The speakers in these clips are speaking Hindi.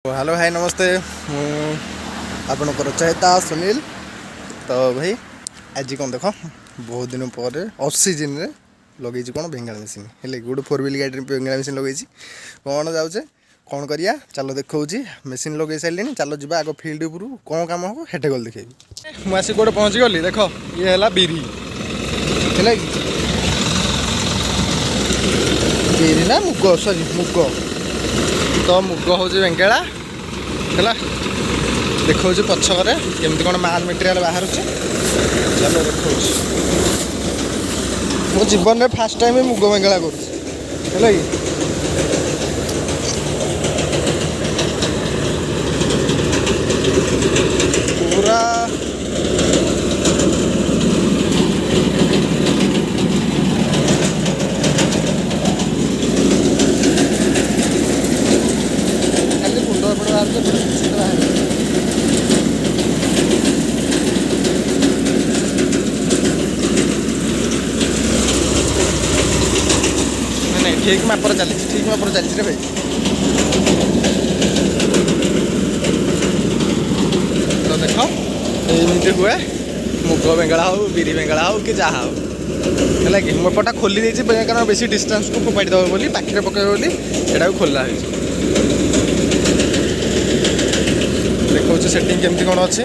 हेलो हाय नमस्ते आपणकर चेता सुनील। तो भाई आज कौन देख बहुत दिन पर ऑफ सीजन रे लगे कौन बेंगला मेसीन हेल्ले गोटे 4 व्हील गाड़ी बेंगला मेसीन लगे कौन जाऊे कौन करिया चलो देखा मेसीन लगे सारे चलो जी आग फिल्ड उपरू कौन कम हम हेटे गल देखेबी मुझे गोटे पहुँची गली देख ये है बिरी है बिरी ना मुग सॉरी मुग तो मुग हूँ बेंगेला है देखा पछरे केमती कौन माल मेटेरियाल बाहर चलो देखा मो जीवन में फास्ट टाइम मुग बेंगेला कर पूरा नहीं ठीक मापर चली ठीक मापर चली रे भाई तो देख एमती हुए मुग बेंगला हो बिरी बेंगला हो कि जहाँ हो है कि मोपटा खोली देती कारण बेसी डिस्टेंस को फोपाड़ी देव बोली पाखे पकड़ बोली एटा खोला देखा सेटिंग केमती कौन अच्छे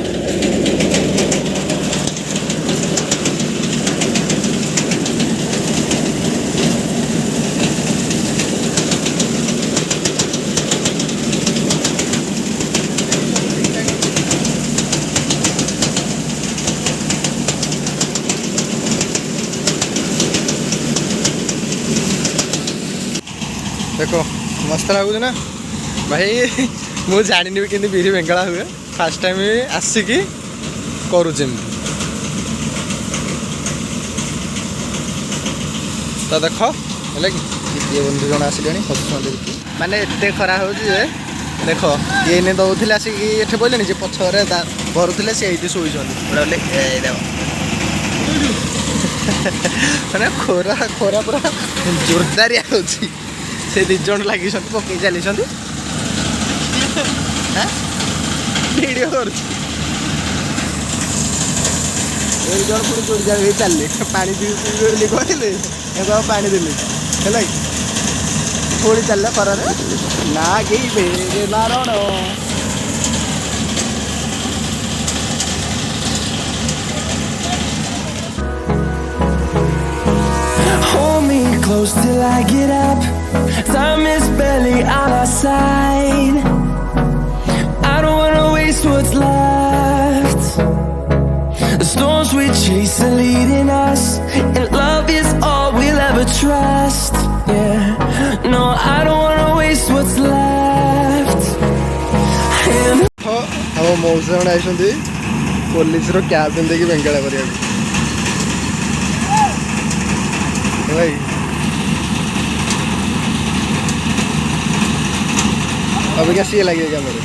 देखो मस्त लगुच ना भाई मु जानी भी कि बिरी बेंगला हुए फास्ट टाइम आसिक करुचे तो देख है कि ये बंधु जन आसिले हसुँच माने एत खरा हो देख ये ने दौले आसिक ये बोले जे पछरे भरुले सी ये शोचे मैंने खोरा खोरा पूरा जोरदारिया होची से दिज लगी पकई चली वीडियो कर पुणी जोड़ी चलले पा कहले पानी देली है पुणी चल खर ना कि नारण Close till I get up. Time is barely on our side. I don't wanna waste what's left. The storms we chase are leading us, and love is all we'll ever trust. Yeah, no, I don't wanna waste what's left. हम मौसा आई पुलिस क्या पिंधे बेंगला कर अभी क्या सी लगे क्या मेरे